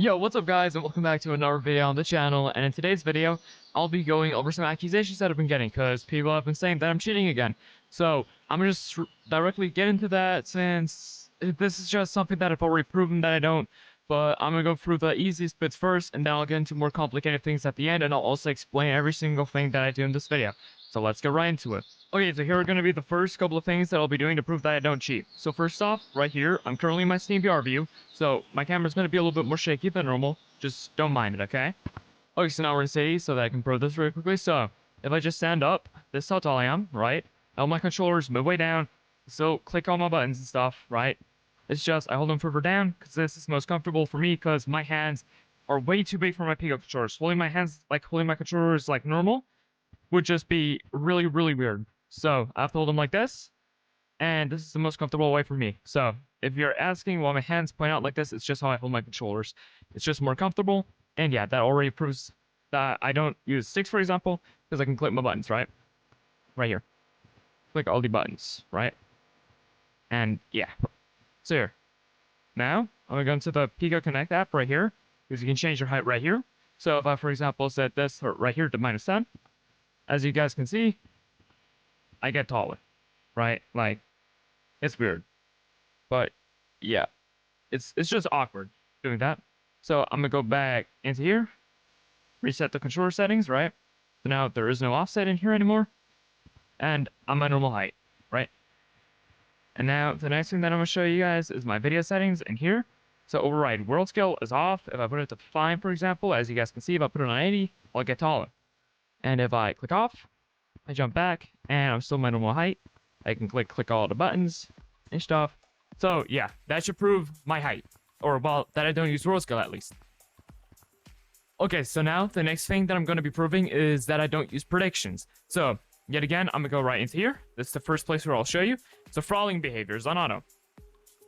Yo, what's up guys, and welcome back to another video on the channel. And in today's video, I'll be going over some accusations that I've been getting, because people have been saying that I'm cheating again. So, I'm gonna just directly get into that, since this is just something that I've already proven that I don't. But I'm gonna go through the easiest bits first, and then I'll get into more complicated things at the end, and I'll also explain every single thing that I do in this video. So let's get right into it. Okay, so here are gonna be the first couple of things that I'll be doing to prove that I don't cheat. So first off, right here, I'm currently in my Steam VR view, so my camera's gonna be a little bit more shaky than normal. Just don't mind it, okay? Okay, so now we're in city, so that I can prove this really quickly. So, if I just stand up, this is how tall I am, right? All my controllers move way down, so click on my buttons and stuff, right? It's just, I hold them further down, because this is most comfortable for me, because my hands are way too big for my Pico controllers. Holding my hands, like holding my controllers like normal, would just be really, really weird. So, I have to hold them like this, and this is the most comfortable way for me. So, if you're asking why my hands point out like this, it's just how I hold my controllers. It's just more comfortable, and yeah, that already proves that I don't use sticks, for example, because I can click my buttons, right? Right here. Click all the buttons, right? And yeah. So here. Now, I'm going to go into the Pico Connect app right here, because you can change your height right here. So if I, for example, set this right here to -10, as you guys can see, I get taller, right? Like, it's weird. But yeah, it's just awkward doing that. So I'm gonna go back into here, reset the controller settings, right? So now there is no offset in here anymore, and I'm my normal height, right? And now the next thing that I'm gonna show you guys is my video settings in here. So override world scale is off. If I put it to 5, for example, as you guys can see, if I put it on 80, I'll get taller. And if I click off, I jump back, and I'm still my normal height. I can click all the buttons and stuff. So yeah, that should prove my height. Or, well, that I don't use world scale at least. Okay, so now the next thing that I'm going to be proving is that I don't use predictions. So, yet again, I'm going to go right into here. This is the first place where I'll show you. So, throttling behaviors on auto.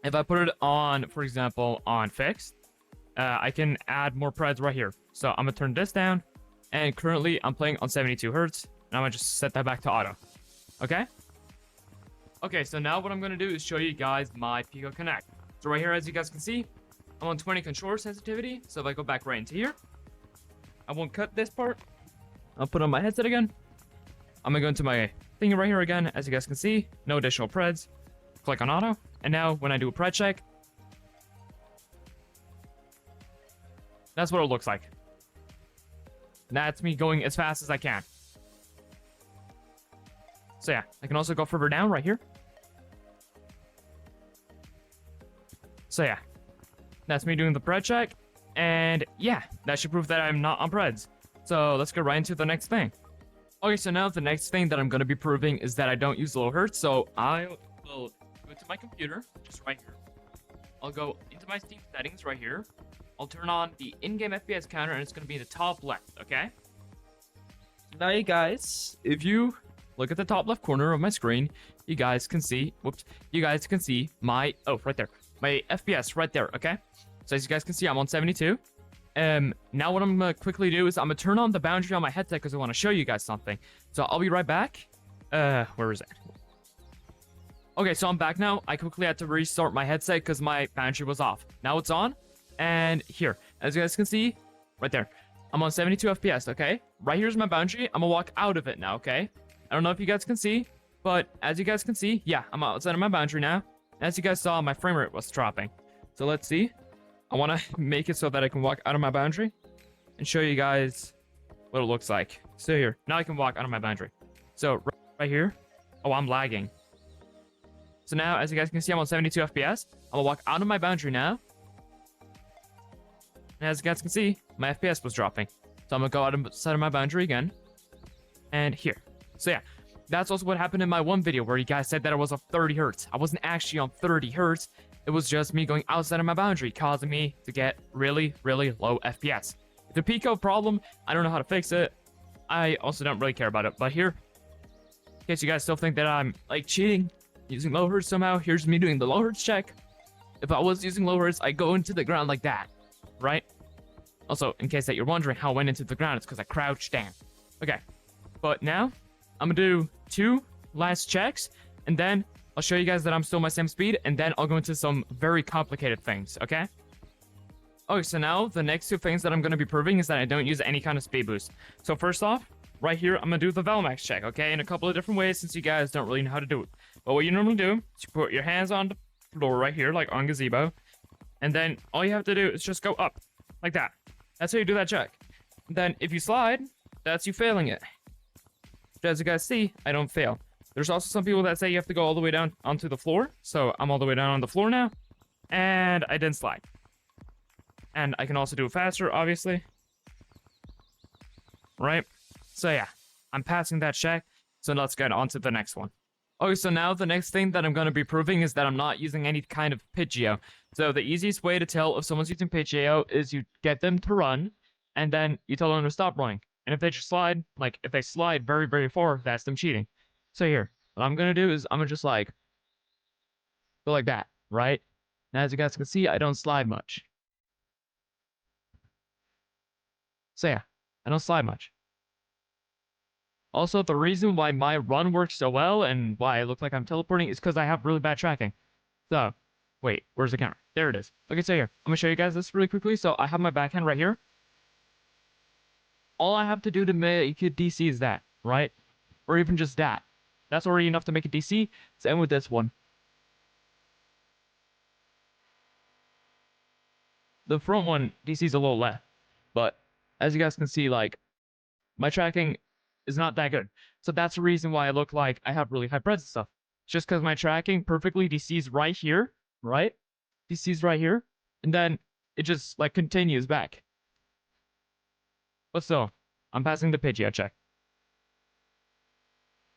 If I put it on, for example, on fixed, I can add more preds right here. So, I'm going to turn this down. And currently, I'm playing on 72 Hertz. And I'm going to just set that back to auto. Okay? Okay, so now what I'm going to do is show you guys my Pico Connect. So right here, as you guys can see, I'm on 20 controller sensitivity. So if I go back right into here, I won't cut this part. I'll put on my headset again. I'm going to go into my thingy right here again. As you guys can see, no additional preds. Click on auto. And now when I do a pred check, that's what it looks like. That's me going as fast as I can. So yeah, I can also go further down right here. So yeah, that's me doing the pred check. And yeah, that should prove that I'm not on preds. So let's go right into the next thing. Okay, so now the next thing that I'm going to be proving is that I don't use low hertz. So I will go to my computer, just right here. I'll go into my Steam settings right here. I'll turn on the in-game FPS counter, and it's going to be in the top left, okay? Now you guys, if you look at the top left corner of my screen, you guys can see, you guys can see my, right there, my FPS right there, okay? So as you guys can see, I'm on 72. Now what I'm gonna quickly do is I'm gonna turn on the boundary on my headset because I want to show you guys something. So I'll be right back. Where is it? Okay, so I'm back now. I quickly had to restart my headset because my boundary was off. Now it's on, and here, as you guys can see, right there, I'm on 72 FPS, okay? Right here's my boundary. I'm gonna walk out of it now, okay? I don't know if you guys can see, but as you guys can see, yeah, I'm outside of my boundary now. As you guys saw, my frame rate was dropping. So let's see. I want to make it so that I can walk out of my boundary and show you guys what it looks like. So here, now I can walk out of my boundary. So right here, I'm lagging. So now, as you guys can see, I'm on 72 FPS. I'm gonna walk out of my boundary now. And as you guys can see, my FPS was dropping. So I'm gonna go outside of my boundary again. And here. So yeah, that's also what happened in my one video where you guys said that I was on 30 Hertz. I wasn't actually on 30 Hertz. It was just me going outside of my boundary, causing me to get really, really low FPS. It's a Pico problem. I don't know how to fix it. I also don't really care about it. But here, in case you guys still think that I'm like cheating, using low hertz somehow, here's me doing the low hertz check. If I was using low hertz, I go into the ground like that, right? Also, in case that you're wondering how I went into the ground, it's because I crouched down. Okay, but now I'm gonna do 2 last checks, and then I'll show you guys that I'm still my same speed, and then I'll go into some very complicated things, okay? Okay, so now the next two things that I'm going to be proving is that I don't use any kind of speed boost. So first off, right here, I'm going to do the valmax check, okay? In a couple of different ways since you guys don't really know how to do it. But what you normally do is you put your hands on the floor right here, like on gazebo. And then all you have to do is just go up, like that. That's how you do that check. Then if you slide, that's you failing it. But as you guys see, I don't fail. There's also some people that say you have to go all the way down onto the floor. So I'm all the way down on the floor now. And I didn't slide. And I can also do it faster, obviously. Right? So yeah, I'm passing that check. So let's get on to the next one. Okay, so now the next thing that I'm going to be proving is that I'm not using any kind of pitch geo. So the easiest way to tell if someone's using pitch geo is you get them to run, and then you tell them to stop running. And if they just slide, like if they slide very, very far, that's them cheating. So here, what I'm going to do is I'm going to just like go like that, right? And as you guys can see, I don't slide much. So yeah, I don't slide much. Also, the reason why my run works so well and why I look like I'm teleporting is because I have really bad tracking. So, wait, where's the camera? There it is. Okay, so here, I'm going to show you guys this really quickly. So I have my backhand right here. All I have to do to make it DC is that, right? Or even just that. That's already enough to make it DC. Same with this one. The front one DC's a little less. But as you guys can see, like, my tracking is not that good. So that's the reason why I look like I have really high preds and stuff. It's just because my tracking perfectly DC's right here, right? DC's right here. And then it just, like, continues back. But still, I'm passing the pitch check.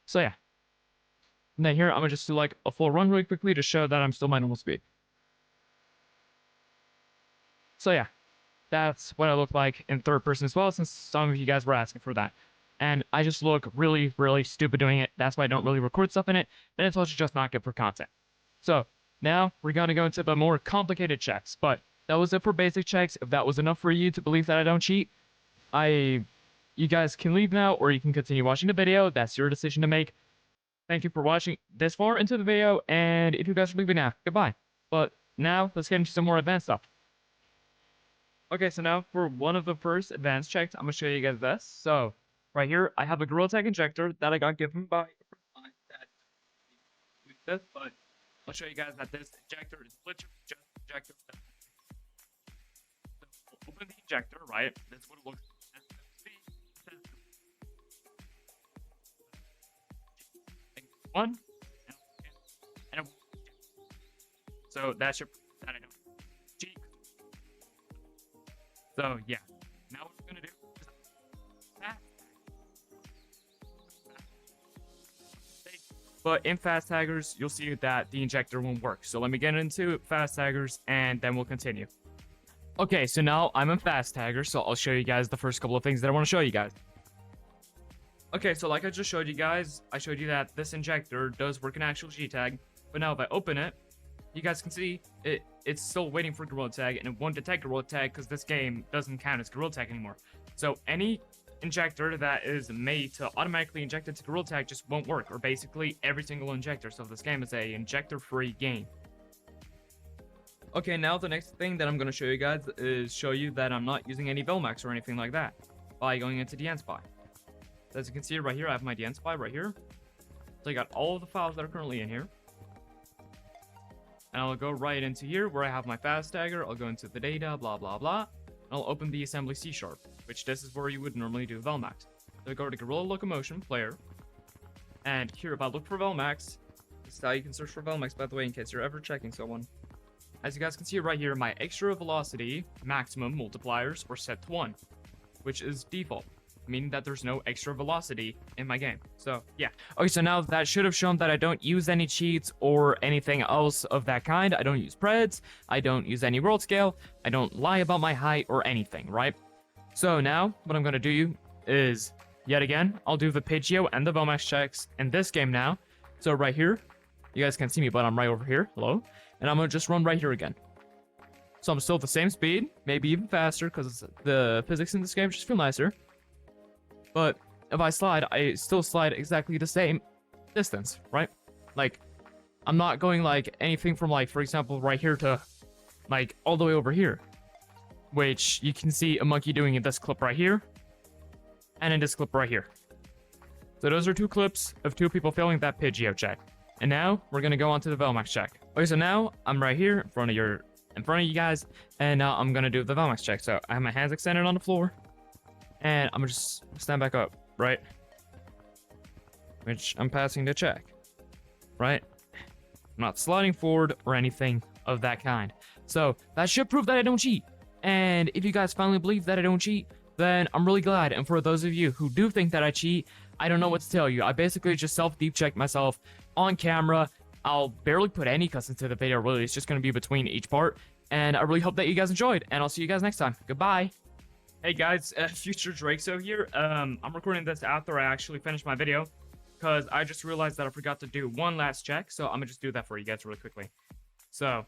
So yeah. And then here, I'm going to just do, like, a full run really quickly to show that I'm still my normal speed. So yeah. That's what I look like in third person as well, since some of you guys were asking for that. And I just look really, really stupid doing it. That's why I don't really record stuff in it. And it's also just not good for content. So, now we're going to go into the more complicated checks. But that was it for basic checks. If that was enough for you to believe that I don't cheat, you guys can leave now, or you can continue watching the video. That's your decision to make. Thank you for watching this far into the video. And if you guys are leaving now, goodbye. But now, let's get into some more advanced stuff. Okay, so now for one of the first advanced checks, I'm going to show you guys this. So, right here, I have a gorrilla tag injector that I got given by this, but I'll show you guys that this injector is literally just an injector. So open the injector, right? That's what it looks like. One, and so that's your that I don't cheat. So yeah, now what we're gonna do is but in fast taggers, you'll see that the injector won't work. So let me get into fast taggers and then we'll continue. Okay, so now I'm in fast tagger, so I'll show you guys the first couple of things that I want to show you guys. Okay, so like I just showed you guys, I showed you that this injector does work in actual gtag, but now if I open it, you guys can see it's still waiting for gorrilla tag, and it won't detect gorrilla tag because this game doesn't count as gorrilla tag anymore. So any injector that is made to automatically inject into gorrilla tag just won't work, or basically every single injector. So this game is a injector-free game. Okay, now the next thing that I'm going to show you guys is show you that I'm not using any valmax or anything like that by going into dnspy. So as you can see right here, I have my dnspy right here. So I got all of the files that are currently in here. And I'll go right into here where I have my fast tagger. I'll go into the data, blah, blah, blah. And I'll open the assembly C#, which this is where you would normally do valmax. So I go to gorrilla locomotion player. And here, if I look for valmax, this is how you can search for valmax, by the way, in case you're ever checking someone. As you guys can see right here, my extra velocity maximum multipliers are set to 1, which is default, meaning that there's no extra velocity in my game. So yeah. Okay, so now that should have shown that I don't use any cheats or anything else of that kind. I don't use preds, I don't use any world scale, I don't lie about my height or anything, right? So now what I'm going to do is, yet again, I'll do the Pidgeo and the valmax checks in this game now. So right here, you guys can't see me, but I'm right over here. Hello. And I'm going to just run right here again. So I'm still at the same speed, maybe even faster, because the physics in this game just feel nicer. But if I slide, I still slide exactly the same distance, right? Like, I'm not going like anything from like, for example, right here to like all the way over here. which you can see a monkey doing in this clip right here, and in this clip right here. So those are 2 clips of 2 people failing that Pidgeot check. And now we're gonna go on to the valmax check. Okay, so now I'm right here in front of you guys, and now I'm gonna do the valmax check. So I have my hands extended on the floor, and I'm gonna just stand back up, right? Which I'm passing the check, right? I'm not sliding forward or anything of that kind. So that should prove that I don't cheat. And if you guys finally believe that I don't cheat, then I'm really glad. And for those of you who do think that I cheat, I don't know what to tell you. I basically just self-deep checked myself on camera. I'll barely put any cuts into the video, really. It's just going to be between each part. And I really hope that you guys enjoyed. And I'll see you guys next time. Goodbye. Hey guys, Future Drakeo here. I'm recording this after I actually finished my video, because I just realized that I forgot to do one last check. So I'm going to just do that for you guys really quickly. So,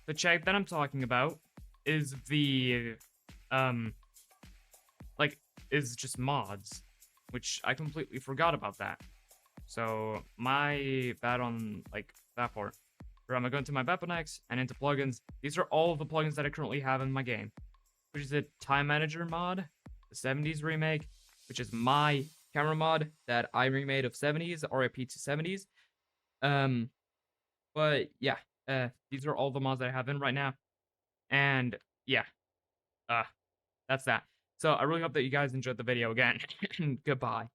the check that I'm talking about is the, is just mods, which I completely forgot about that. So my bad on that part. Where I'm gonna go into my valmax and into plugins. These are all of the plugins that I currently have in my game, which is a time manager mod, the 70s remake, which is my camera mod that I remade of 70s, RIP to 70s. But yeah, these are all the mods that I have in right now, and yeah, that's that. So I really hope that you guys enjoyed the video again. Goodbye.